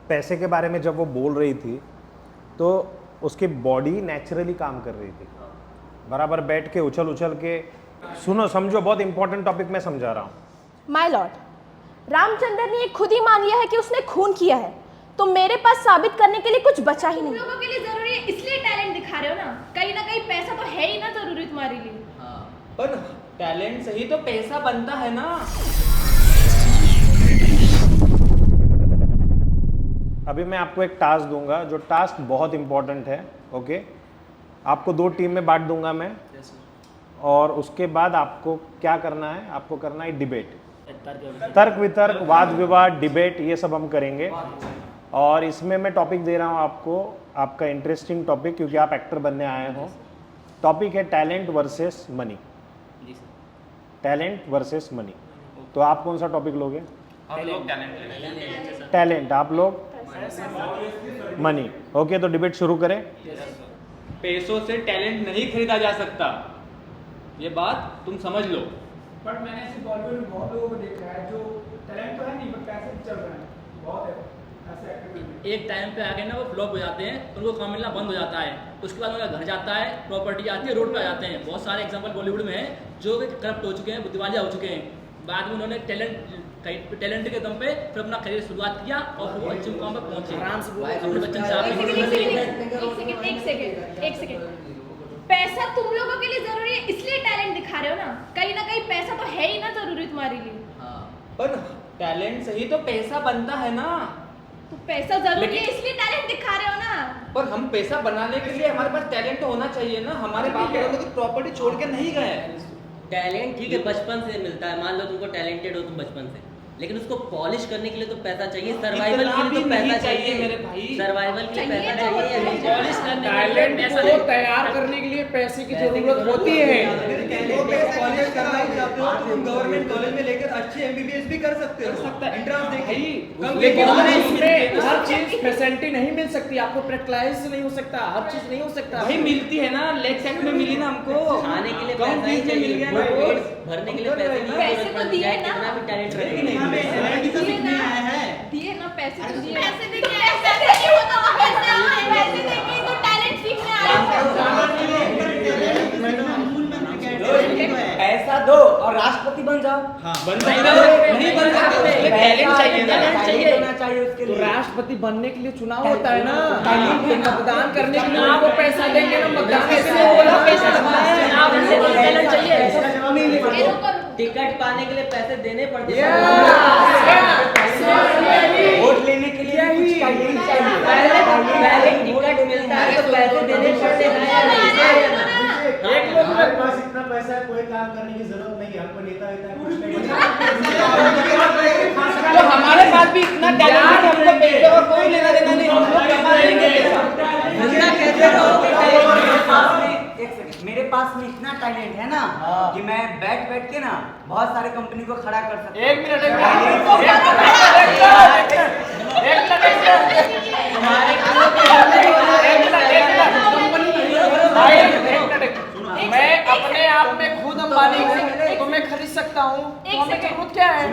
पैसे के बारे में जब वो बोल रही थी तो उसकी बॉडी नेचुरली काम कर रही थी, बराबर बैठ के उछल उछल के। सुनो समझो, बहुत इंपॉर्टेंट टॉपिक मैं समझा रहा हूँ। माय लॉर्ड, रामचंद्र ने ये खुद ही मान लिया है कि उसने खून किया है, तो मेरे पास साबित करने के लिए कुछ बचा ही नहीं। लोगों के लिए जरूरी है इसलिए टैलेंट दिखा रहे हो ना कहीं पैसा तो है ही ना जरूरी तुम्हारे लिए। हाँ, पर टैलेंट से ही तो पैसा बनता है ना। अभी मैं आपको एक टास्क दूंगा, जो टास्क बहुत इंपॉर्टेंट है। ओके, आपको 2 टीम में बांट दूंगा मैं, और उसके बाद आपको क्या करना है, आपको करना है डिबेट, तर्क वितर्क, वाद विवाद, डिबेट, ये सब हम करेंगे। और इसमें मैं टॉपिक दे रहा हूँ आपको, आपका इंटरेस्टिंग टॉपिक, क्योंकि आप एक्टर बनने आए हो। टॉपिक है talent versus money. Talent versus money. तो आप कौन सा टॉपिक लोगे? टैलेंट, आप लोग मनी। ओके, तो डिबेट शुरू करें। पैसों से टैलेंट नहीं खरीदा जा सकता, ये बात तुम समझ लो। बट मैंने ऐसे बॉलीवुड में बहुत लोगों को देखा है जो टैलेंट तो है नहीं बट पैसे चल रहे हैं, बहुत है ऐसे एक्टर में। एक टाइम पे आगे ना वो फ्लॉप हो जाते हैं, उनको काम मिलना बंद हो जाता है, उसके बाद उनका घर जाता है, प्रॉपर्टी आती है, रोड पे आ जाते हैं। बहुत सारे एग्जांपल बॉलीवुड में हैं जो करप्ट हो चुके हैं, बुद्धिवालिया हो चुके हैं। बाद में उन्होंने टैलेंट के दम पे फिर अपना करियर शुरुआत किया और वो अच्छे मुकाम पर पहुंचे। अपने बच्चन साहब एक सेकंड, पैसा तुम लोगों के लिए जरूरी है इसलिए टैलेंट दिखा रहे हो ना कहीं पैसा तो है ही ना जरूरी तुम्हारे लिए। हाँ, पर टैलेंट से ही तो पैसा बनता है ना। तो पैसा जरूरी है इसलिए टैलेंट दिखा रहे हो ना। पर हम पैसा बनाने के लिए हमारे पास टैलेंट तो होना चाहिए ना। हमारे बाप दादा तो प्रॉपर्टी छोड़ के नहीं गए। टैलेंट ठीक है बचपन से मिलता है, मान लो तुमको टैलेंटेड हो तुम बचपन से, लेकिन उसको पॉलिश करने के लिए तो पैसा चाहिए, सर्वाइवल के लिए तो पैसा चाहिए मेरे भाई। सर्वाइवल के लिए पैसा चाहिए। पॉलिश करने के लिए टैलेंट पैसा को नहीं। तैयार करने के लिए पैसे की जरूरत होती है। कॉलेज करना चाहते हो तो तुम गवर्नमेंट कॉलेज में लेकर अच्छे एमबीबीएस भी कर सकते हो, एंट्रेंस देके। लेकिन उसमें हर चीज फैसिलिटी नहीं मिल सकती, आपको प्रैक्टिस नहीं हो सकता, हर चीज नहीं हो सकता। भाई मिलती है ना, लेग सेट में मिली ना हमको, खाने के लिए कम पैसा ही फीस में मिल चाहिए, गया ना। पेट भरने के लिए पैसे की पैसे जरूरत तो पड़ती दिए है, ना। कितना भी टैलेंट रहे। दिए ना पैसे तो दिए। पैसे देके ऐसा नहीं होता, पैसे आए, पैसे देके तो टैलेंट सीखने आए। पैसा दो और राष्ट्रपति बन जाओ। बन जाएंगे, नहीं बन सकते, टैलेंट चाहिए, टैलेंट चाहिए। होना चाहिए उसके तो लिए। राष्ट्रपति बनने के लिए चुनाव होता है ना, मतदान करने के लिए आपको पैसा देंगे ना, मतदान कैसे होगा? टैलेंट चाहिए। टिकट पाने के लिए पैसे देने पड़ते वोट लेने के लिए कुछ चाहिए। पहले टिकट मिलता है तो पैसे देने पड़ते हैं। एक लोग हमारे पास इतना पैसा है, कोई काम करने की जरूरत नहीं है। हमको नेता तो हमारे पास भी इतना टैलेंट है, हमको पैसे और कोई लेना देना नहीं, हम लोग कमा लेंगे मेरे पास में इतना टैलेंट है ना कि मैं बैठ के ना बहुत सारे कंपनी को खड़ा कर सकता हूँ। एक मिनट मैं अपने आप में खुद अंबानी हूँ तो मैं खरीद सकता हूँ, तो हमें जरूरत क्या है?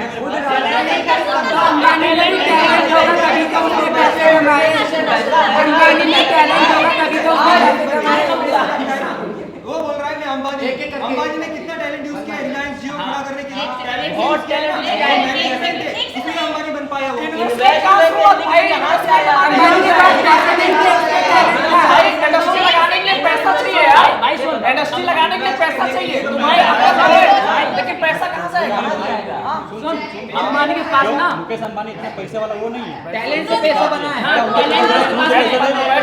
वो बोल रहा है मैं अंबानी ने कितना टैलेंट यूज किया रिलायंस जियो खड़ा करने के लिए। बहुत टैलेंट इसलिए अंबानी बन पाया वो। इंडस्ट्री लगाने के लिए पैसा चाहिए यार, इंडस्ट्री लगाने के लिए पैसा चाहिए। तुम्हारे लेकिन पैसा कहाँ से आएगा? अंबानी के पास ना मुकेश अंबानी इतना पैसे वाला वो नहीं है। टैलेंट से पैसा बना है।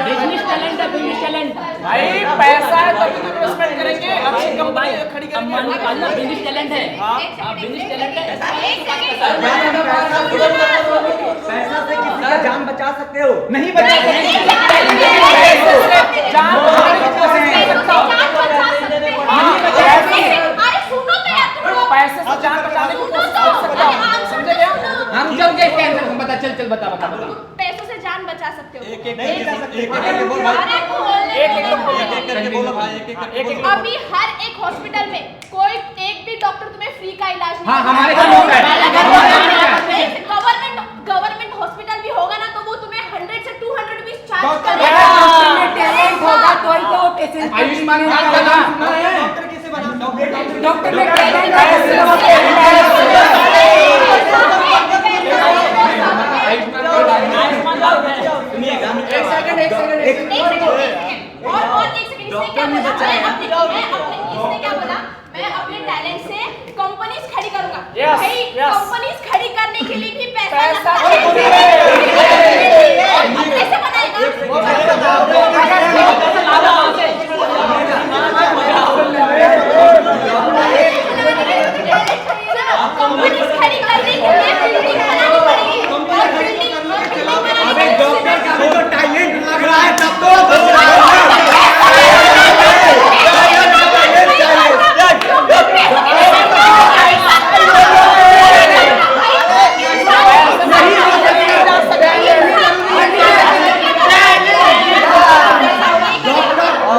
बिजनेस टैलेंट है, बिजनेस टैलेंट। भाई पैसा है तभी तो इन्वेस्टमेंट करेंगे, अच्छी कंपनी खड़ी अंबानी के करेंगे। पास ना बिजनेस टैलेंट है। बिजनेस टैलेंट है। पैसा से किसी का जान बचा सकते हो? नहीं जान पैसे से जान बचाने की कोशिश कर सकता हूँ, समझे क्या? हम जब गए कैंसर, हम बता चल बता। पैसों से जान बचा सकते हो। नहीं बचा सकते। एक बोल भाई, अभी हर एक हॉस्पिटल में कोई एक भी डॉक्टर तुम्हें फ्री का इलाज नहीं। हाँ, हमारे यहाँ होता है। गवर्नमेंट हॉस्पिटल भी होगा ना तो वो तुम्हें आयुष्मान कार्ड बना, डॉक्टर कैसे बना? डॉक्टर ने इसने क्या बोला? मैं अपने टैलेंट से कंपनीज खड़ी करूंगा। Yes, भाई yes. कंपनीज खड़ी करने के लिए भी पैसा पैसा लगता है। कैसे बनाएगा? कंपनीज खड़ी करने के लिए बिल्डिंग बनानी पड़ेगी। और बिल्डिंग बनाने के लिए डॉक्टर का भी तो टैलेंट लग रहा है तब तो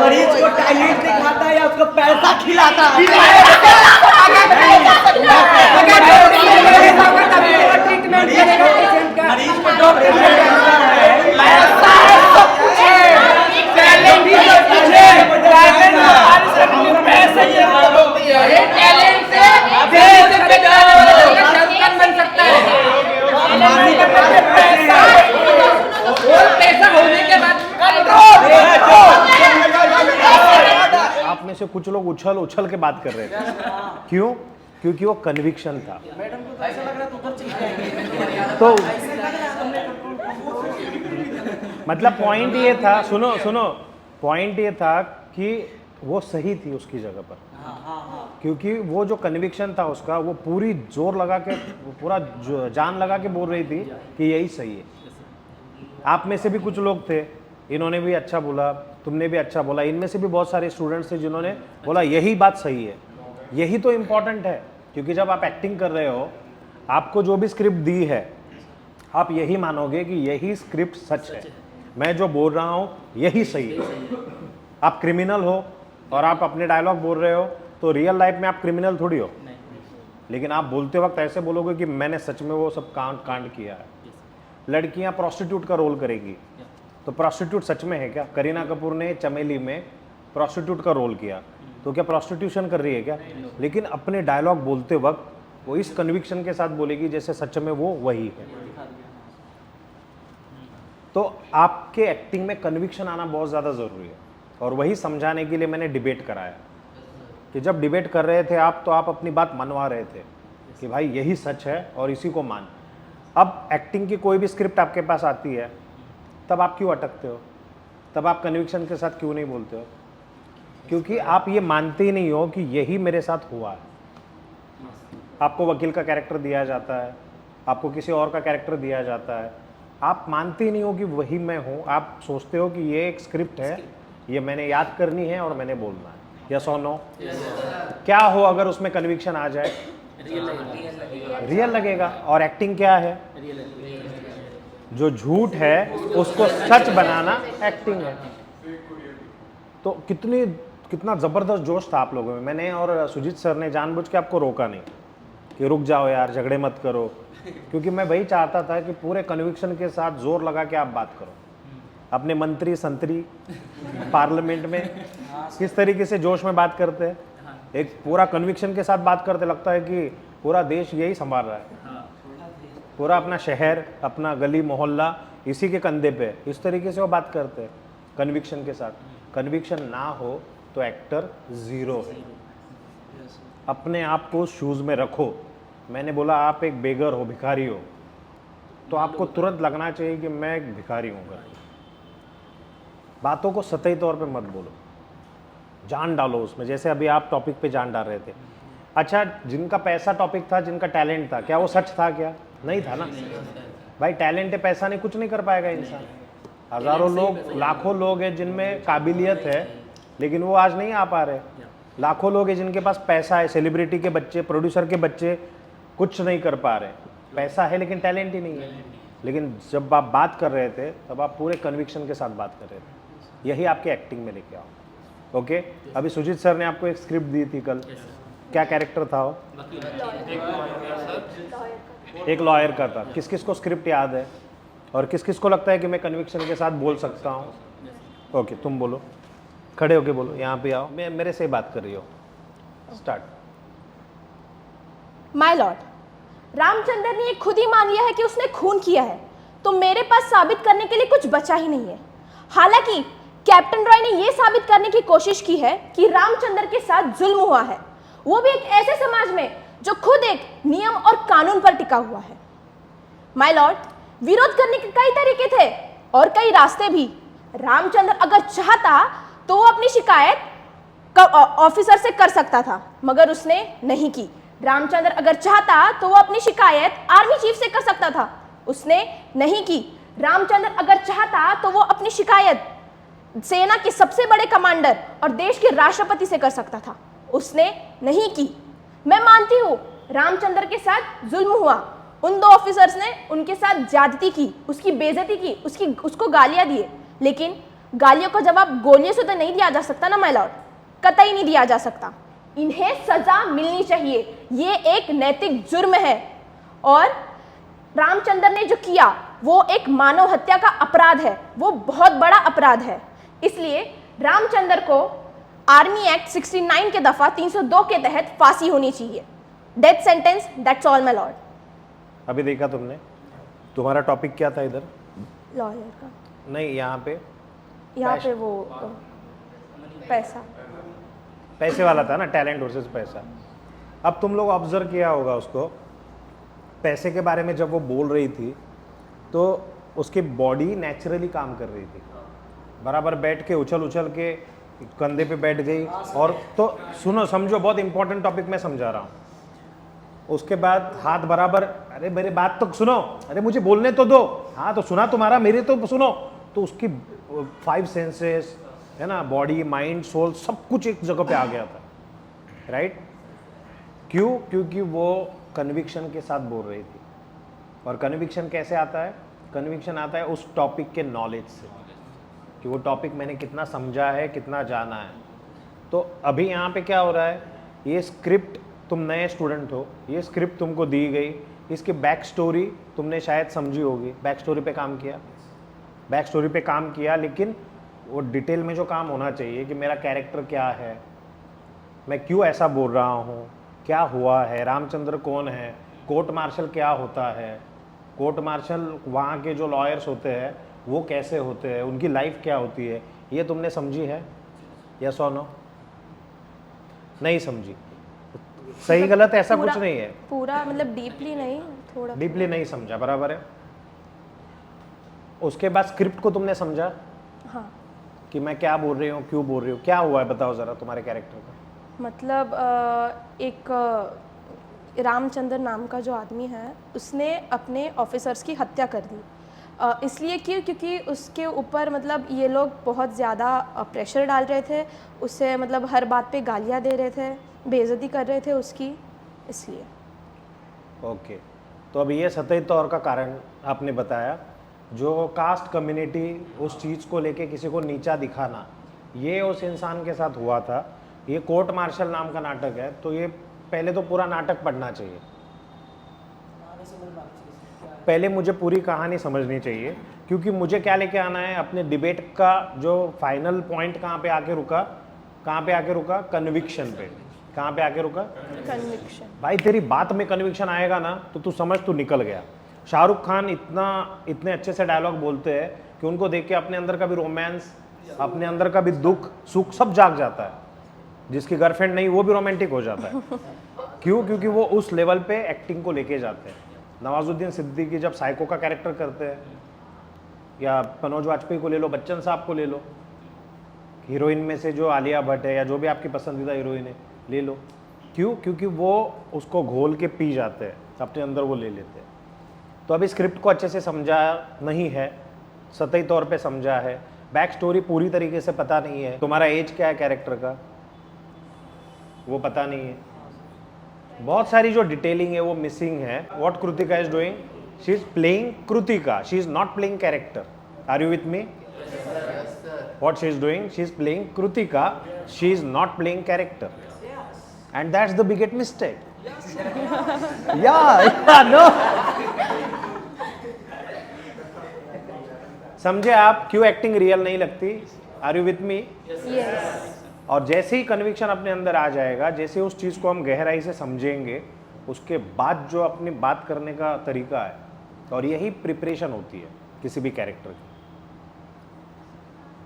मरीज को टैलेंट दिखाता है या उसको पैसा खिलाता है? मरीज को डॉक्टर आप में से कुछ लोग उछल उछल के बात कर रहे थे। क्यों? क्योंकि वो कन्विक्शन था। तो मतलब पॉइंट ये था, सुनो सुनो, पॉइंट ये था कि वो सही थी उसकी जगह पर, क्योंकि वो जो कन्विक्शन था उसका, वो पूरी जोर लगा के, पूरा जान लगा के बोल रही थी कि यही सही है। आप में से भी कुछ लोग थे, इन्होंने भी अच्छा बोला, तुमने भी अच्छा बोला, इनमें से भी बहुत सारे स्टूडेंट्स थे जिन्होंने बोला यही बात सही है। यही तो इम्पॉर्टेंट है, क्योंकि जब आप एक्टिंग कर रहे हो, आपको जो भी स्क्रिप्ट दी है, आप यही मानोगे कि यही स्क्रिप्ट सच है, मैं जो बोल रहा हूँ यही सही है। आप क्रिमिनल हो और आप अपने डायलॉग बोल रहे हो, तो रियल लाइफ में आप क्रिमिनल थोड़ी हो, लेकिन आप बोलते वक्त ऐसे बोलोगे कि मैंने सच में वो सब कांड किया है। लड़कियां प्रोस्टिट्यूट का रोल करेगी, तो प्रोस्टिट्यूट सच में है क्या? करीना कपूर ने चमेली में प्रोस्टिट्यूट का रोल किया, तो क्या प्रोस्टिट्यूशन कर रही है क्या? लेकिन अपने डायलॉग बोलते वक्त वो इस कन्विक्शन के साथ बोलेगी जैसे सच में वो वही है। तो आपके एक्टिंग में कन्विक्शन आना बहुत ज़्यादा ज़रूरी है, और वही समझाने के लिए मैंने डिबेट कराया कि जब डिबेट कर रहे थे आप, तो आप अपनी बात मनवा रहे थे कि भाई यही सच है और इसी को मान। अब एक्टिंग की कोई भी स्क्रिप्ट आपके पास आती है, तब आप क्यों अटकते हो? तब आप कन्विक्शन के साथ क्यों नहीं बोलते हो? क्योंकि आप ये मानते ही नहीं हो कि यही मेरे साथ हुआ है। आपको वकील का कैरेक्टर दिया जाता है, आपको किसी और का कैरेक्टर दिया जाता है, आप मानते ही नहीं हो कि वही मैं हूँ। आप सोचते हो कि ये एक स्क्रिप्ट है, ये मैंने याद करनी है और मैंने बोलना है। यस और नो? क्या हो अगर उसमें कन्विक्शन आ जाए? रियल लगेगा। और एक्टिंग क्या है? जो झूठ है उसको सच बनाना एक्टिंग है। तो कितना ज़बरदस्त जोश था आप लोगों में। मैंने और सुजीत सर ने जानबूझ के आपको रोका नहीं कि रुक जाओ यार, झगड़े मत करो, क्योंकि मैं वही चाहता था कि पूरे कन्विक्शन के साथ जोर लगा के आप बात करो। अपने मंत्री संतरी पार्लियामेंट में किस तरीके से जोश में बात करते हैं, एक पूरा कन्विक्शन के साथ बात करते, लगता है कि पूरा देश यही संभाल रहा है, पूरा अपना शहर, अपना गली मोहल्ला इसी के कंधे पे। इस तरीके से वो बात करते हैं कन्विक्शन के साथ। कन्विक्शन ना हो तो एक्टर ज़ीरो है। अपने आप को शूज़ में रखो। मैंने बोला आप एक बेगर हो, भिखारी हो, तो आपको तुरंत लगना चाहिए कि मैं एक भिखारी हूँ। बातों को सतही तौर पे मत बोलो, जान डालो उसमें। जैसे अभी आप टॉपिक पे जान डाल रहे थे। अच्छा, जिनका पैसा टॉपिक था, जिनका टैलेंट था, क्या वो सच था? क्या नहीं था ना भाई। टैलेंट है, पैसा नहीं, कुछ नहीं कर पाएगा इंसान। हज़ारों लोग, लाखों लोग हैं जिनमें काबिलियत है, लेकिन वो आज नहीं आ पा रहे। लाखों लोग हैं जिनके पास पैसा है, सेलिब्रिटी के बच्चे, प्रोड्यूसर के बच्चे कुछ नहीं कर पा रहे। पैसा है लेकिन टैलेंट ही नहीं है। लेकिन जब आप बात कर रहे थे, तब आप पूरे कन्विक्शन के साथ बात कर रहे थे। यही आपके एक्टिंग में लेके आओ। ओके, अभी सुजीत सर ने आपको एक स्क्रिप्ट दी थी कल, क्या कैरेक्टर था वो? एक लॉयर का था। किस किस को स्क्रिप्ट याद है और किस किस को लगता है कि मैं कन्विक्शन के साथ बोल सकता हूँ? ओके, तुम बोलो। खड़े होके बोलो, यहाँ पे आओ, मैं मेरे से बात कर रही हो। स्टार्ट। माय लॉर्ड, रामचंद्र ने ये खुद ही मान लिया है कि उसने खून किया है, तो मेरे पास साबित करने के लिए कुछ बचा ही नहीं है। हालांकि कैप्टन रॉय ने यह साबित करने की कोशिश की है कि रामचंद्र के साथ जुल्म हुआ है, वो भी एक ऐसे समाज में जो खुद एक नियम और कानून पर टिका हुआ है। माय लॉर्ड, विरोध करने के कई तरीके थे और कई रास्ते भी। रामचंद्र अगर चाहता तो वो अपनी शिकायत ऑफिसर से कर सकता था, मगर उसने नहीं की। रामचंद्र अगर चाहता तो वो अपनी शिकायत आर्मी चीफ से कर सकता था, उसने नहीं की। रामचंद्र अगर चाहता तो वो अपनी शिकायत सेना के सबसे बड़े कमांडर और देश के राष्ट्रपति से कर सकता था, उसने नहीं की। मैं मानती हूं रामचंद्र के साथ जुल्म हुआ, उन 2 ऑफिसर्स ने उनके साथ ज्यादती की, उसकी बेइज्जती की, उसको गालियां दिए, लेकिन गालियों का जवाब गोलियों से तो नहीं दिया जा सकता ना माय लॉर्ड, कतई नहीं दिया जा सकता। इन्हें सजा मिलनी चाहिए, ये एक नैतिक जुर्म है और रामचंद्र ने जो किया वो एक मानव हत्या का अपराध है, वो बहुत बड़ा अपराध है। इसलिए रामचंद्र को आर्मी एक्ट 69 के दफा 302 के तहत फांसी होनी चाहिए, death sentence, that's all my Lord. अभी देखा तुमने, तुम्हारा टॉपिक क्या था इधर? लॉयर का नहीं, यहाँ पे वो पैसा, पैसे वाला था ना, टैलेंट वर्सेस पैसा। अब तुम लोग ऑब्जर्व किया होगा उसको, पैसे के बारे में जब वो बोल रही थी तो उसकी बॉडी नेचुरली काम कर रही थी, बराबर बैठ के उछल के कंधे पे बैठ गई। और तो सुनो, समझो, बहुत इंपॉर्टेंट टॉपिक मैं समझा रहा हूँ। उसके बाद हाथ बराबर, अरे मेरी बात तो सुनो, अरे मुझे बोलने तो दो, हाँ तो सुना तुम्हारा, मेरे तो सुनो। तो उसकी 5 सेंसेस है ना, बॉडी, माइंड, सोल, सब कुछ एक जगह पे आ गया था, राइट? क्यों? क्योंकि वो कन्विक्शन के साथ बोल रही थी। और कन्विक्शन कैसे आता है? कन्विक्शन आता है उस टॉपिक के नॉलेज से, कि वो टॉपिक मैंने कितना समझा है, कितना जाना है। तो अभी यहाँ पे क्या हो रहा है, ये स्क्रिप्ट, तुम नए स्टूडेंट हो, ये स्क्रिप्ट तुमको दी गई, इसकी बैक स्टोरी तुमने शायद समझी होगी, बैक स्टोरी पे काम किया, बैक स्टोरी पे काम किया, लेकिन वो डिटेल में जो काम होना चाहिए कि मेरा कैरेक्टर क्या है, मैं क्यों ऐसा बोल रहा हूँ, क्या हुआ है, रामचंद्र कौन है, कोर्ट मार्शल क्या होता है, कोर्ट मार्शल वहाँ के जो लॉयर्स होते हैं वो कैसे होते हैं, उनकी लाइफ क्या होती है, ये तुमने समझी है? यस और नो? नहीं समझी? सही गलत ऐसा कुछ नहीं है, पूरा मतलब डीपली नहीं, थोड़ा डीपली नहीं समझा, बराबर है। उसके बाद स्क्रिप्ट को तुमने समझा, हाँ, कि मैं क्या बोल रही हूँ, क्यों बोल रही हूँ, क्या हुआ है, बताओ ज़रा तुम्हारे कैरेक्टर का। मतलब एक रामचंद्र नाम का जो आदमी है उसने अपने ऑफिसर्स की हत्या कर दी, इसलिए क्योंकि उसके ऊपर मतलब ये लोग बहुत ज़्यादा प्रेशर डाल रहे थे, उसे मतलब हर बात पे गालियाँ दे रहे थे, बेइज्जती कर रहे थे उसकी, इसलिए। ओके, तो अब ये सतही तौर का कारण आपने बताया, जो कास्ट कम्युनिटी उस चीज़ को लेके किसी को नीचा दिखाना, ये उस इंसान के साथ हुआ था। ये कोर्ट मार्शल नाम का नाटक है, तो ये पहले तो पूरा नाटक पढ़ना चाहिए, पहले मुझे पूरी कहानी समझनी चाहिए, क्योंकि मुझे क्या लेके आना है, अपने डिबेट का जो फाइनल पॉइंट कहाँ पे आके रुका, कहाँ पे आके रुका, कन्विक्शन पे। कहाँ पे आके रुका? कन्विक्शन। भाई तेरी बात में कन्विक्शन आएगा ना तो तू समझ, तू निकल गया। शाहरुख खान इतने अच्छे से डायलॉग बोलते हैं कि उनको देख के अपने अंदर का भी रोमांस, अपने अंदर का भी दुख सुख सब जाग जाता है। जिसकी गर्लफ्रेंड नहीं वो भी रोमांटिक हो जाता है। क्यों? क्योंकि वो उस लेवल पे एक्टिंग को लेके जाते हैं। नवाजुद्दीन सिद्दीकी जब साइको का कैरेक्टर करते हैं, या मनोज वाजपेयी को ले लो, बच्चन साहब को ले लो, हीरोइन में से जो आलिया भट्ट है या जो भी आपकी पसंदीदा हीरोइन है ले लो। क्यों? क्योंकि वो उसको घोल के पी जाते हैं, अपने अंदर वो ले लेते हैं। तो अभी स्क्रिप्ट को अच्छे से समझा नहीं है, सतही तौर पे समझा है, बैक स्टोरी पूरी तरीके से पता नहीं है, तुम्हारा एज क्या है कैरेक्टर का वो पता नहीं है, बहुत सारी जो डिटेलिंग है वो मिसिंग है। What Kritika is doing, she is playing Kritika, she is not playing character. Are you with me? What she is doing, she is playing Krutika, she is not playing character, and that's the biggest mistake. yeah, no. समझे आप क्यों acting real नहीं लगती? Are you with me? और जैसे ही conviction अपने अंदर आ जाएगा, जैसे उस चीज़ को हम गहराई से समझेंगे, उसके बाद जो अपनी बात करने का तरीका है, और यही प्रिपरेशन होती है किसी भी कैरेक्टर की।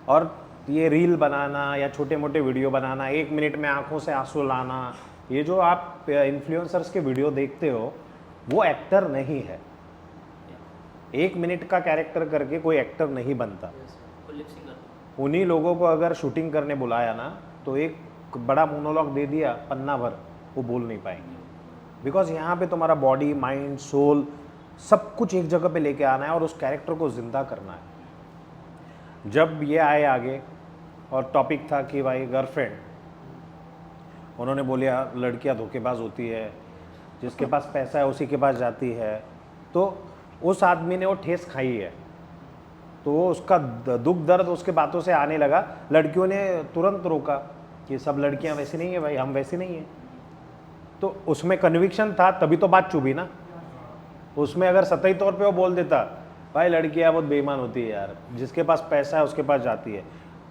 और ये रील बनाना या छोटे मोटे वीडियो बनाना, 1 मिनट में आंखों से आंसू लाना, ये जो आप इन्फ्लुएंसर्स के वीडियो देखते हो, वो एक्टर नहीं है। 1 मिनट का कैरेक्टर करके कोई एक्टर नहीं बनता। उन्हीं लोगों को अगर शूटिंग करने बुलाया ना, तो एक बड़ा मोनोलॉग दे दिया पन्ना भर, वो बोल नहीं पाएंगे। बिकॉज यहाँ पे तुम्हारा बॉडी, माइंड, सोल सब कुछ एक जगह पे लेके आना है और उस कैरेक्टर को जिंदा करना है। जब ये आए आगे और टॉपिक था कि भाई गर्लफ्रेंड, उन्होंने बोलिया लड़कियां धोखेबाज होती है, जिसके पास पैसा है उसी के पास जाती है, तो उस आदमी ने वो ठेस खाई है, तो वो उसका दुख दर्द उसके बातों से आने लगा। लड़कियों ने तुरंत रोका कि सब लड़कियां वैसी नहीं है भाई, हम वैसी नहीं है। तो उसमें कन्विक्शन था, तभी तो बात चुभी ना। उसमें अगर सतही तौर पे वो बोल देता भाई लड़कियां बहुत बेईमान होती है यार, जिसके पास पैसा है उसके पास जाती है,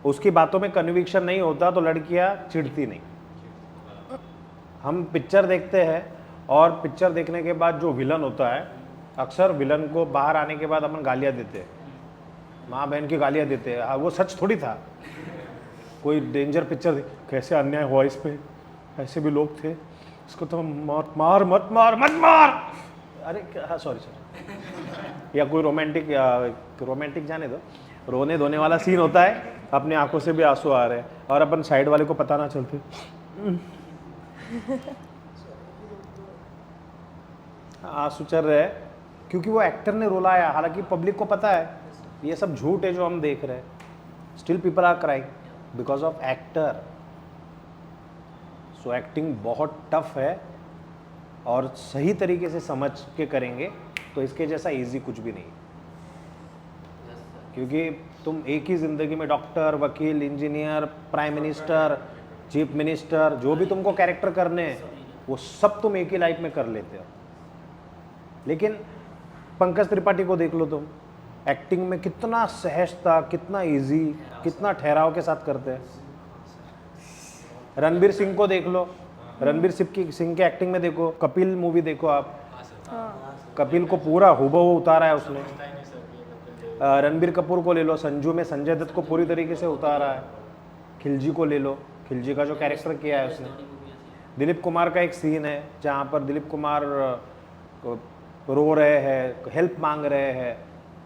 उसकी बातों में कन्विक्शन नहीं होता तो लड़कियां चिढ़ती नहीं। हम पिक्चर देखते हैं और पिक्चर देखने के बाद जो विलन होता है, अक्सर विलन को बाहर आने के बाद अपन गालियाँ देते हैं, माँ बहन की गालियाँ देते हैं। वो सच थोड़ी था। कोई डेंजर पिक्चर, कैसे अन्याय हुआ इस पे, ऐसे भी लोग थे, इसको तो मार मत मार मत मार, अरे हाँ सॉरी। या कोई रोमांटिक जाने दो, रोने धोने वाला सीन होता है, अपने आंखों से भी आंसू आ रहे हैं और अपन साइड वाले को पता ना चलते आंसू चल रहे हैं, क्योंकि वो एक्टर ने रुलाया। हालांकि पब्लिक को पता है ये सब झूठ है जो हम देख रहे हैं। Still people are crying because of actor. So acting बहुत टफ है, और सही तरीके से समझ के करेंगे तो इसके जैसा इजी कुछ भी नहीं। क्योंकि तुम एक ही ज़िंदगी में डॉक्टर, वकील, engineer, prime minister, chief minister, जो भी तुमको कैरेक्टर करने हैं वो सब तुम एक ही लाइफ में कर लेते हो। लेकिन पंकज त्रिपाठी को देख लो तुम, एक्टिंग में कितना सहजता, कितना इजी, कितना ठहराव के साथ करते हैं। रणबीर सिंह को देख लो, रणबीर सिंह की एक्टिंग में देखो, कपिल मूवी देखो आप, कपिल को पूरा हुबहू उतारा है उसने। रणबीर कपूर को ले लो, संजू में संजय दत्त को पूरी तरीके से उतारा है। खिलजी को ले लो, खिलजी का जो कैरेक्टर किया है उसने। दिलीप कुमार का एक सीन है जहाँ पर दिलीप कुमार रो रहे हैं, हेल्प मांग रहे हैं,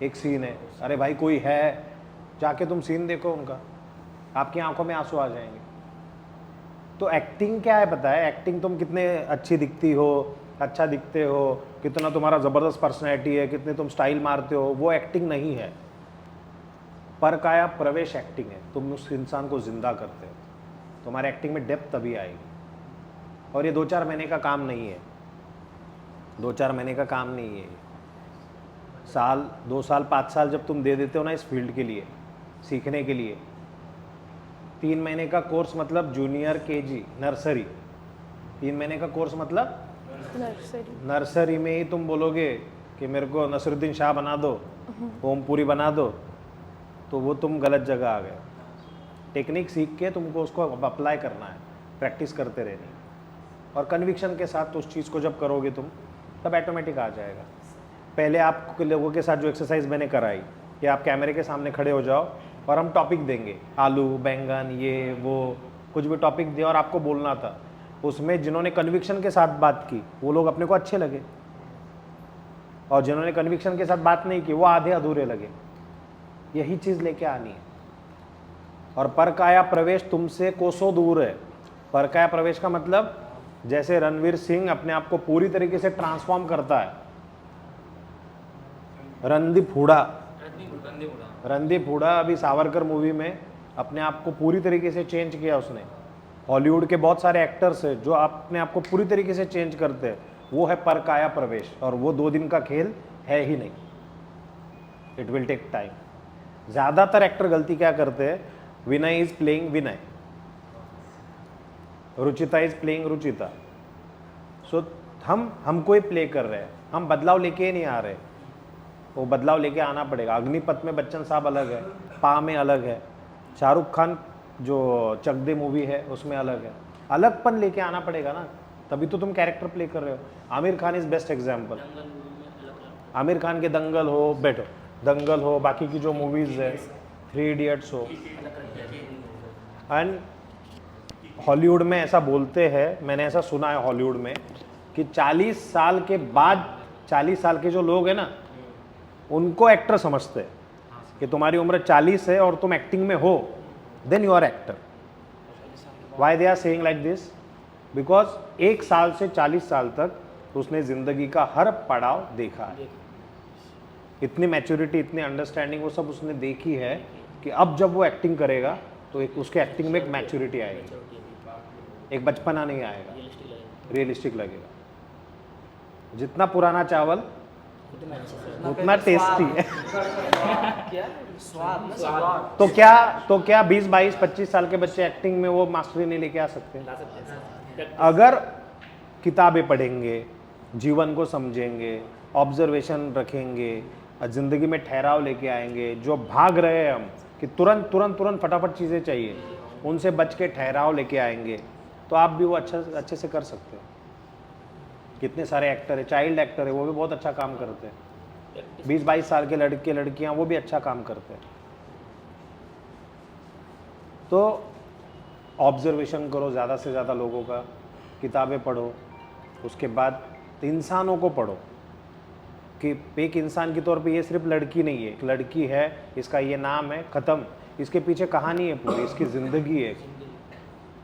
एक सीन है। अरे भाई कोई है, जाके तुम सीन देखो उनका, आपकी आंखों में आंसू आ जाएंगे। तो एक्टिंग क्या है पता है? एक्टिंग तुम कितने अच्छी दिखती हो, अच्छा दिखते हो, कितना तुम्हारा ज़बरदस्त पर्सनैलिटी है, कितने तुम स्टाइल मारते हो, वो एक्टिंग नहीं है। पर काया प्रवेश एक्टिंग है। तुम उस इंसान को जिंदा करते हो, तुम्हारे एक्टिंग में डेप्थ तभी आएगी। और ये 2-4 महीने का काम नहीं है, 2-4 महीने का काम नहीं है। साल, 2 साल, 5 साल जब तुम दे देते हो ना इस फील्ड के लिए, सीखने के लिए, 3 महीने का कोर्स मतलब जूनियर केजी, नर्सरी। 3 महीने का कोर्स मतलब नर्सरी में ही तुम बोलोगे कि मेरे को नसरुद्दीन शाह बना दो, ओमपुरी बना दो, तो वो तुम गलत जगह आ गए। टेक्निक सीख के तुमको उसको अप्लाई करना है, प्रैक्टिस करते रहनी, और कन्विक्शन के साथ उस चीज़ को जब करोगे तुम, तब ऑटोमेटिक आ जाएगा। पहले आप लोगों के साथ जो एक्सरसाइज मैंने कराई कि आप कैमरे के सामने खड़े हो जाओ और हम टॉपिक देंगे, आलू, बैंगन, ये वो, कुछ भी टॉपिक दिया और आपको बोलना था। उसमें जिन्होंने कन्विक्शन के साथ बात की वो लोग अपने को अच्छे लगे, और जिन्होंने कन्विक्शन के साथ बात नहीं की वो आधे अधूरे लगे। यही चीज़ लेके आनी है। और परकाया प्रवेश तुमसे कोसों दूर है। परकाया प्रवेश का मतलब जैसे रणवीर सिंह अपने आप को पूरी तरीके से ट्रांसफॉर्म करता है, रणदीप हुडा अभी सावरकर मूवी में अपने आप को पूरी तरीके से चेंज किया उसने। हॉलीवुड के बहुत सारे एक्टर्स हैं जो अपने आप को पूरी तरीके से चेंज करते हैं, वो है परकाया प्रवेश। और वो 2 दिन का खेल है ही नहीं, इट विल टेक टाइम। ज़्यादातर एक्टर गलती क्या करते हैं, Vinay is playing Vinay, Ruchita is playing Ruchita. So हमको ही प्ले कर रहे हैं, हम बदलाव लेके ही नहीं आ रहे। वो बदलाव लेके आना पड़ेगा। अग्निपथ में बच्चन साहब अलग है, पा में अलग है, शाहरुख खान जो चक दे मूवी है उसमें अलग है, अलगपन लेके आना पड़ेगा ना, तभी तो तुम कैरेक्टर प्ले कर रहे हो। Aamir Khan is best example. Aamir Khan के दंगल हो, बैठो, दंगल हो, बाकी की जो मूवीज है, 3 इडियट्स हो, एंड हॉलीवुड में ऐसा बोलते हैं, मैंने ऐसा सुना है हॉलीवुड में कि 40 साल के बाद, 40 साल के जो लोग हैं ना, उनको एक्टर समझते हैं कि तुम्हारी उम्र 40 है और तुम एक्टिंग में हो, then you are actor. Why they are saying like this? Because 1 साल से 40 साल तक उसने ज़िंदगी का हर पड़ाव देखा है, इतनी मैच्योरिटी, इतनी अंडरस्टैंडिंग वो सब उसने देखी है कि अब जब वो एक्टिंग करेगा तो एक उसके एक्टिंग में एक मैच्योरिटी आएगी, एक बचपना नहीं आएगा, रियलिस्टिक लगेगा। जितना पुराना चावल उतना टेस्टी है। तो क्या 20, 22, 25 साल के बच्चे एक्टिंग में वो मास्टरी नहीं लेके आ सकते? अगर किताबें पढ़ेंगे, जीवन को समझेंगे, ऑब्जर्वेशन रखेंगे, ज़िंदगी में ठहराव लेके आएंगे, जो भाग रहे हैं हम कि तुरंत फटाफट चीज़ें चाहिए, उनसे बच के ठहराव लेके आएंगे, तो आप भी वो अच्छे से कर सकते हो। कितने सारे एक्टर है, चाइल्ड एक्टर है, वो भी बहुत अच्छा काम करते हैं। 20-22 साल के लड़के लड़कियां वो भी अच्छा काम करते हैं। तो ऑब्जर्वेशन करो ज़्यादा से ज़्यादा लोगों का, किताबें पढ़ो, उसके बाद इंसानों को पढ़ो कि एक इंसान के तौर पे ये सिर्फ लड़की नहीं है, एक लड़की है, इसका ये नाम है, ख़त्म, इसके पीछे कहानी है पूरी, इसकी ज़िंदगी है।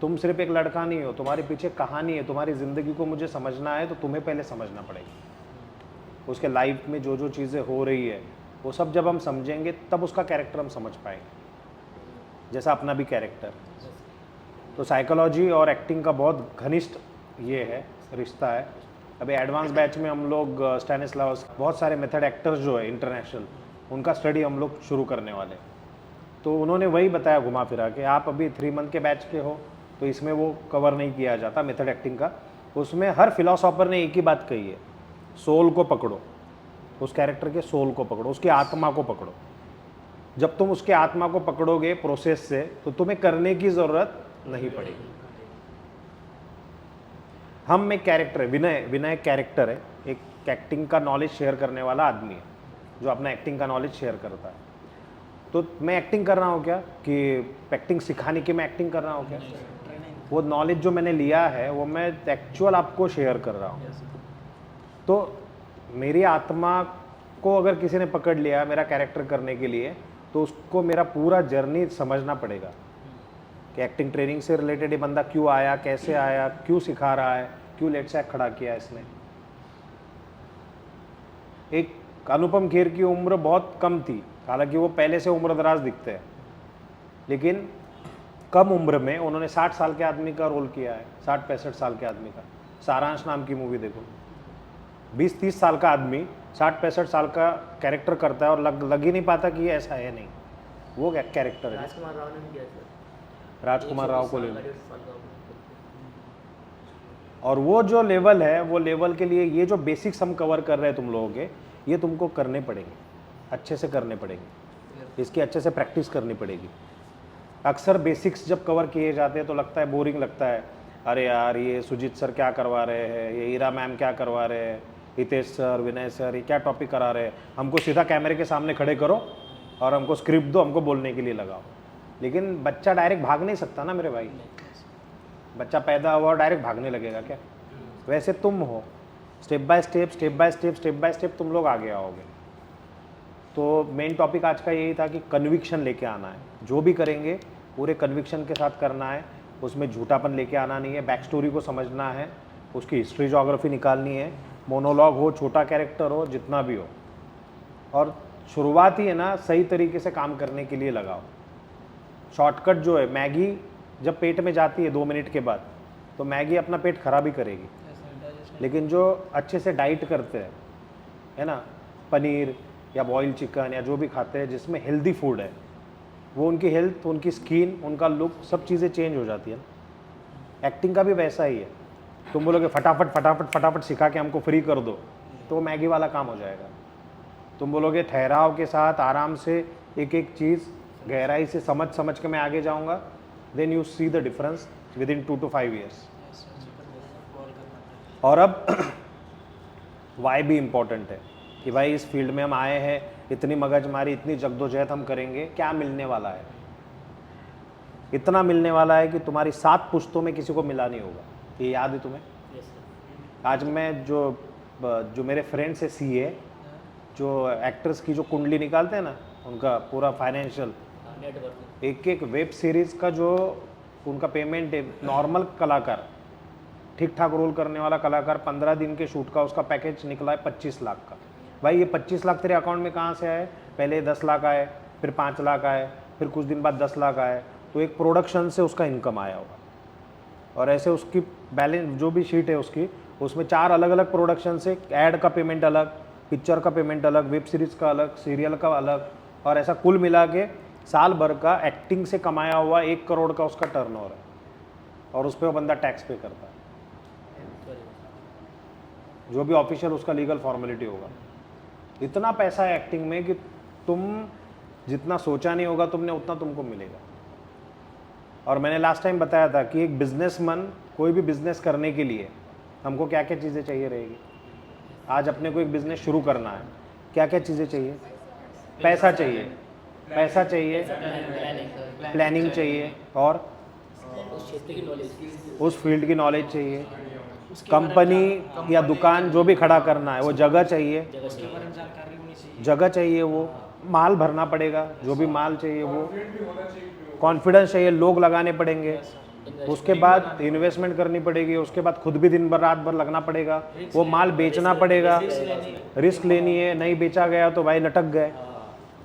तुम सिर्फ एक लड़का नहीं हो, तुम्हारे पीछे कहानी है, तुम्हारी ज़िंदगी को मुझे समझना है तो तुम्हें पहले समझना पड़ेगा। उसके लाइफ में जो जो चीज़ें हो रही है वो सब जब हम समझेंगे तब उसका कैरेक्टर हम समझ पाएंगे, जैसा अपना भी कैरेक्टर। तो साइकोलॉजी और एक्टिंग का बहुत घनिष्ठ ये है, रिश्ता है। अभी एडवांस बैच में हम लोग स्टैनिस्लावस, बहुत सारे मेथड एक्टर्स जो है इंटरनेशनल, उनका स्टडी हम लोग शुरू करने वाले। तो उन्होंने वही बताया घुमा फिरा कि आप अभी 3 मंथ के बैच के हो तो इसमें वो कवर नहीं किया जाता मेथड एक्टिंग का। उसमें हर फिलोसोफर ने एक ही बात कही है, सोल को पकड़ो, उस कैरेक्टर के सोल को पकड़ो, उसकी आत्मा को पकड़ो। जब तुम उसके आत्मा को पकड़ोगे प्रोसेस से तो तुम्हें करने की ज़रूरत नहीं पड़ेगी। हम एक कैरेक्टर है, विनय एक कैरेक्टर है, एक एक्टिंग का नॉलेज शेयर करने वाला आदमी है जो अपना एक्टिंग का नॉलेज शेयर करता है। तो मैं एक्टिंग कर रहा हूँ क्या कि एक्टिंग सिखाने की मैं एक्टिंग कर रहा हूँ क्या? वो नॉलेज जो मैंने लिया है वो मैं एक्चुअल आपको शेयर कर रहा हूँ। तो मेरी आत्मा को अगर किसी ने पकड़ लिया मेरा कैरेक्टर करने के लिए तो उसको मेरा पूरा जर्नी समझना पड़ेगा कि एक्टिंग ट्रेनिंग से रिलेटेड ये बंदा क्यों आया, कैसे आया, क्यों सिखा रहा है, क्यों लेट से खड़ा किया इसने। एक अनुपम खेर की उम्र बहुत कम थी, हालांकि वो पहले से उम्र दराज दिखते हैं, लेकिन कम उम्र में उन्होंने 60 साल के आदमी का रोल किया है, 60-65 साल के आदमी का। सारांश नाम की मूवी देखो, 20-30 साल का आदमी 60-65 साल का कैरेक्टर करता है और लग ही नहीं पाता कि ये ऐसा है नहीं, वो कैरेक्टर है। राजकुमार राव ने भी किया था, राजकुमार राव को ले लो। और वो जो लेवल है, वो लेवल के लिए ये जो बेसिक्स हम कवर कर रहे हैं तुम लोगों के, ये तुमको करने पड़ेंगे, अच्छे से करने पड़ेंगे, इसकी अच्छे से प्रैक्टिस करनी पड़ेगी। अक्सर बेसिक्स जब कवर किए जाते हैं तो लगता है, बोरिंग लगता है, अरे यार ये सुजीत सर क्या करवा रहे हैं, ये ईरा मैम क्या करवा रहे हैं, हितेश सर, विनय सर ये क्या टॉपिक करा रहे हैं, हमको सीधा कैमरे के सामने खड़े करो और हमको स्क्रिप्ट दो, हमको बोलने के लिए लगाओ। लेकिन बच्चा डायरेक्ट भाग नहीं सकता ना मेरे भाई, बच्चा पैदा हुआ और डायरेक्ट भागने लगेगा क्या? वैसे तुम हो, स्टेप बाय स्टेप तुम लोग आगे आओगे। तो मेन टॉपिक आज का यही था कि कन्विक्शन लेके आना है, जो भी करेंगे पूरे कन्विक्शन के साथ करना है, उसमें झूठापन लेके आना नहीं है, बैक स्टोरी को समझना है, उसकी हिस्ट्री जोग्राफी निकालनी है, मोनोलॉग हो, छोटा कैरेक्टर हो, जितना भी हो। और शुरुआत ही है ना सही तरीके से काम करने के लिए लगाओ। शॉर्टकट जो है, मैगी जब पेट में जाती है 2 मिनट के बाद तो मैगी अपना पेट खराब ही करेगी, लेकिन जो अच्छे से डाइट करते हैं है ना, पनीर या बॉइल्ड चिकन या जो भी खाते हैं जिसमें हेल्दी फूड है, वो उनकी हेल्थ, उनकी स्किन, उनका लुक, सब चीज़ें चेंज हो जाती है ना। एक्टिंग का भी वैसा ही है, तुम बोलोगे फटाफट सिखा के हमको फ्री कर दो तो वो मैगी वाला काम हो जाएगा। तुम बोलोगे ठहराव के साथ आराम से एक एक चीज़ गहराई से समझ के मैं आगे जाऊंगा, then you see the difference within 2 to 5 years। और अब वाई भी इम्पोर्टेंट है कि भाई इस फील्ड में हम आए हैं, इतनी मगजमारी, इतनी जद्दोजहद हम करेंगे, क्या मिलने वाला है? इतना मिलने वाला है कि तुम्हारी 7 पुश्तों में किसी को मिला नहीं होगा। ये याद है तुम्हें? आज मैं जो मेरे फ्रेंड्स है CA, जो एक्टर्स की जो कुंडली निकालते हैं ना, उनका पूरा फाइनेंशियल, एक वेब सीरीज़ का जो उनका पेमेंट है, नॉर्मल कलाकार, ठीक ठाक रोल करने वाला कलाकार, 15 दिन के शूट का उसका पैकेज निकला है 25 लाख का। भाई ये 25 लाख तेरे अकाउंट में कहाँ से आए? पहले 10 लाख आए, फिर 5 लाख आए, फिर कुछ दिन बाद 10 लाख आए, तो एक प्रोडक्शन से उसका इनकम आया होगा। और ऐसे उसकी बैलेंस जो भी शीट है उसकी, उसमें 4 अलग अलग प्रोडक्शन से, ऐड का पेमेंट अलग, पिक्चर का पेमेंट अलग, वेब सीरीज़ का अलग, सीरियल का अलग, और ऐसा कुल मिला के साल भर का एक्टिंग से कमाया हुआ 1 करोड़ का उसका टर्नओवर है, और उस पर वो बंदा टैक्स पे करता है, जो भी ऑफिशियल उसका लीगल फॉर्मेलिटी होगा। इतना पैसा है एक्टिंग में कि तुम जितना सोचा नहीं होगा तुमने, उतना तुमको मिलेगा। और मैंने लास्ट टाइम बताया था कि एक बिजनेसमैन, कोई भी बिजनेस करने के लिए हमको क्या क्या चीज़ें चाहिए रहेगी। आज अपने को एक बिजनेस शुरू करना है, क्या क्या चीज़ें चाहिए? पैसा चाहिए, प्लानिंग चाहिए, और उस फील्ड की नॉलेज चाहिए, कंपनी या दुकान जो भी खड़ा करना है वो जगह चाहिए, वो माल भरना पड़ेगा, जो भी माल चाहिए वो, कॉन्फिडेंस चाहिए, लोग लगाने पड़ेंगे, उसके बाद इन्वेस्टमेंट करनी पड़ेगी, उसके बाद खुद भी दिन भर रात भर लगना पड़ेगा, वो माल बेचना पड़ेगा, रिस्क लेनी है, नहीं बेचा गया तो भाई लटक गए।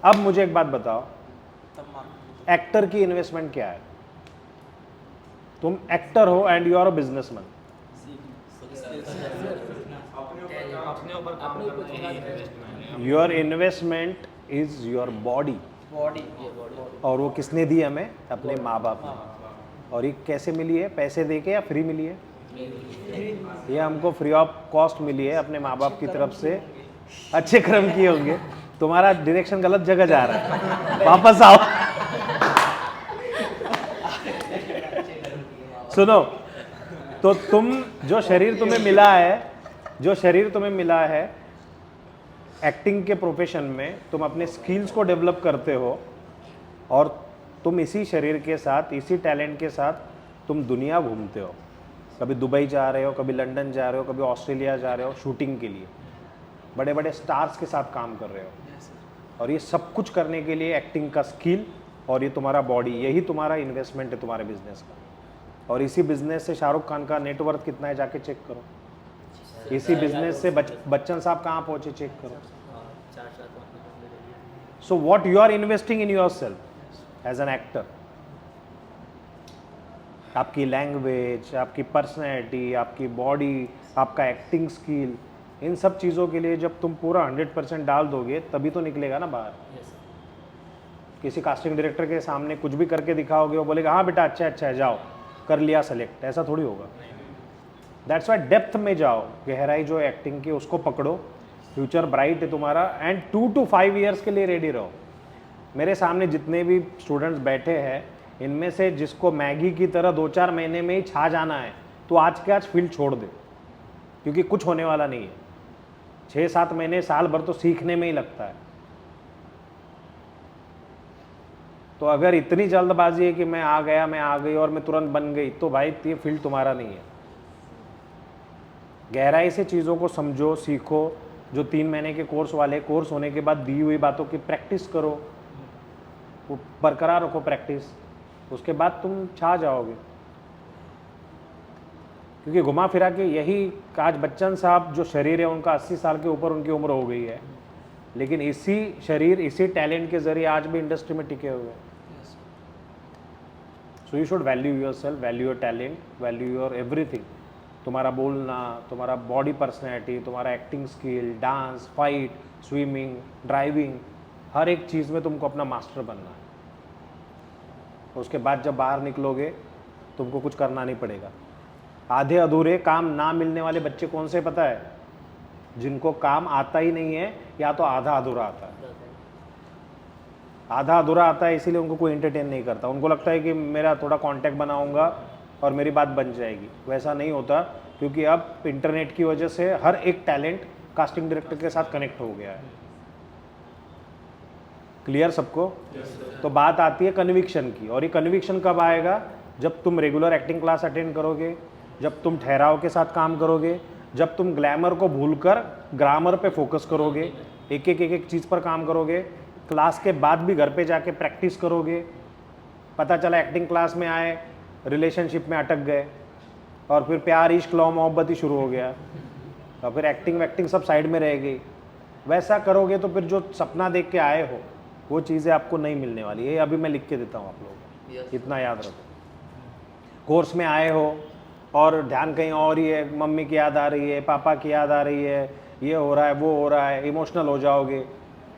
अब मुझे एक बात बताओ, एक्टर की इन्वेस्टमेंट क्या है? तुम एक्टर हो and you are a businessman, your investment is your body, और वो किसने दी हमें? अपने माँ बाप ने। और ये कैसे मिली है? पैसे देके या फ्री मिली है? ये हमको फ्री ऑफ कॉस्ट मिली है अपने माँ बाप की तरफ से। अच्छे कर्म किए होंगे। तुम्हारा डायरेक्शन गलत जगह जा रहा है, वापस आओ। सुनो, तो तुम जो शरीर तुम्हें मिला है एक्टिंग के प्रोफेशन में, तुम अपने स्किल्स को डेवलप करते हो, और तुम इसी शरीर के साथ, इसी टैलेंट के साथ तुम दुनिया घूमते हो। कभी दुबई जा रहे हो, कभी लंदन जा रहे हो, कभी ऑस्ट्रेलिया जा रहे हो शूटिंग के लिए, बड़े बड़े स्टार्स के साथ काम कर रहे हो। और ये सब कुछ करने के लिए एक्टिंग का स्किल और ये तुम्हारा बॉडी, यही तुम्हारा इन्वेस्टमेंट है तुम्हारे बिजनेस का। और इसी बिजनेस से शाहरुख खान का नेटवर्थ कितना है जाके चेक करो। इसी बिजनेस से बच्चन साहब कहाँ पहुंचे चेक करो। So what you are investing in yourself as an actor, आपकी लैंग्वेज, आपकी पर्सनैलिटी, आपकी बॉडी, आपका एक्टिंग स्किल, इन सब चीज़ों के लिए जब तुम पूरा 100% डाल दोगे तभी तो निकलेगा ना बाहर। किसी कास्टिंग डायरेक्टर के सामने कुछ भी करके दिखाओगे, वो बोलेगा हाँ बेटा अच्छा है जाओ, कर लिया सेलेक्ट, ऐसा थोड़ी होगा। दैट्स वाई डेप्थ में जाओ, गहराई जो है एक्टिंग की उसको पकड़ो, फ्यूचर ब्राइट है तुम्हारा, एंड 2 to 5 ईयर्स के लिए रेडी रहो। मेरे सामने जितने भी स्टूडेंट्स बैठे हैं, इनमें से जिसको मैगी की तरह 2-4 महीने में ही छा जाना है तो आज के आज फील्ड छोड़ दे, क्योंकि कुछ होने वाला नहीं है। 6-7 महीने, साल भर तो सीखने में ही लगता है। तो अगर इतनी जल्दबाजी है कि मैं आ गई और मैं तुरंत बन गई, तो भाई ये फील्ड तुम्हारा नहीं है। गहराई से चीज़ों को समझो, सीखो। जो 3 महीने के कोर्स वाले, कोर्स होने के बाद दी हुई बातों की प्रैक्टिस करो, वो बरकरार रखो प्रैक्टिस, उसके बाद तुम छा जाओगे। क्योंकि घुमा फिरा के यही आज बच्चन साहब जो शरीर है उनका 80 साल के ऊपर उनकी उम्र हो गई है, लेकिन इसी शरीर, इसी टैलेंट के जरिए आज भी इंडस्ट्री में टिके हुए हैं। So you should value yourself, value your talent, value your everything. तुम्हारा बोलना, तुम्हारा बॉडी पर्सनैलिटी, तुम्हारा acting skill, dance, fight, swimming, driving, हर एक चीज़ में तुमको अपना मास्टर बनना है। उसके बाद जब बाहर निकलोगे तुमको कुछ करना नहीं पड़ेगा। आधे अधूरे काम ना मिलने वाले बच्चे कौन से पता है? जिनको काम आता ही नहीं है या तो आधा अधूरा आता है। आधा अधूरा आता है, इसीलिए उनको कोई एंटरटेन नहीं करता। उनको लगता है कि मेरा थोड़ा कांटेक्ट बनाऊंगा और मेरी बात बन जाएगी। वैसा नहीं होता, क्योंकि अब इंटरनेट की वजह से हर एक टैलेंट कास्टिंग डायरेक्टर के साथ कनेक्ट हो गया है। क्लियर सबको? तो बात आती है कन्विक्शन की, और ये कन्विक्शन कब आएगा? जब तुम रेगुलर एक्टिंग क्लास अटेंड करोगे, जब तुम ठहराव के साथ काम करोगे, जब तुम ग्लैमर को भूलकर ग्रामर पे फोकस करोगे, एक एक चीज़ पर काम करोगे, क्लास के बाद भी घर पे जाके प्रैक्टिस करोगे। पता चला एक्टिंग क्लास में आए, रिलेशनशिप में अटक गए, और फिर प्यार इश्क लव मोहब्बत ही शुरू हो गया, और फिर एक्टिंग वैक्टिंग सब साइड में रह गई। वैसा करोगे तो फिर जो सपना देख के आए हो वो चीज़ें आपको नहीं मिलने वाली। ये अभी मैं लिख के देता हूँ आप लोगों को, इतना याद रखो। कोर्स में आए हो और ध्यान कहीं और ही है, मम्मी की याद आ रही है, पापा की याद आ रही है, ये हो रहा है वो हो रहा है, इमोशनल हो जाओगे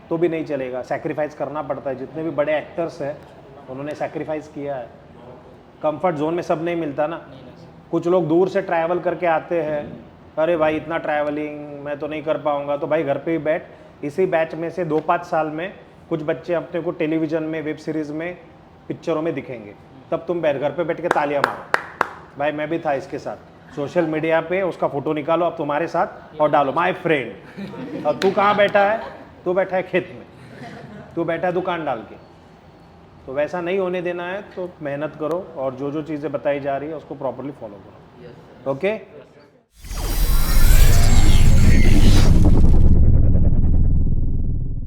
तो भी नहीं चलेगा। सैक्रिफाइस करना पड़ता है। जितने भी बड़े एक्टर्स हैं उन्होंने सैक्रिफाइस किया है। कंफर्ट जोन में सब नहीं मिलता ना। कुछ लोग दूर से ट्रैवल करके आते हैं, अरे भाई इतना ट्रैवलिंग मैं तो नहीं कर पाऊंगा, तो भाई घर पे ही बैठ। इसी बैच में से 2-5 साल में कुछ बच्चे अपने को टेलीविज़न में, वेब सीरीज़ में, पिक्चरों में दिखेंगे, तब तुम घर पे बैठ के तालियां मारो। भाई मैं भी था इसके साथ। सोशल मीडिया पे उसका फ़ोटो निकालो अब तुम्हारे साथ और डालो माय फ्रेंड। और तू कहाँ बैठा है? तू बैठा है खेत में, तू बैठा है दुकान डाल के। तो वैसा नहीं होने देना है, तो मेहनत करो और जो जो चीज़ें बताई जा रही है उसको प्रॉपरली फॉलो करो। ओके?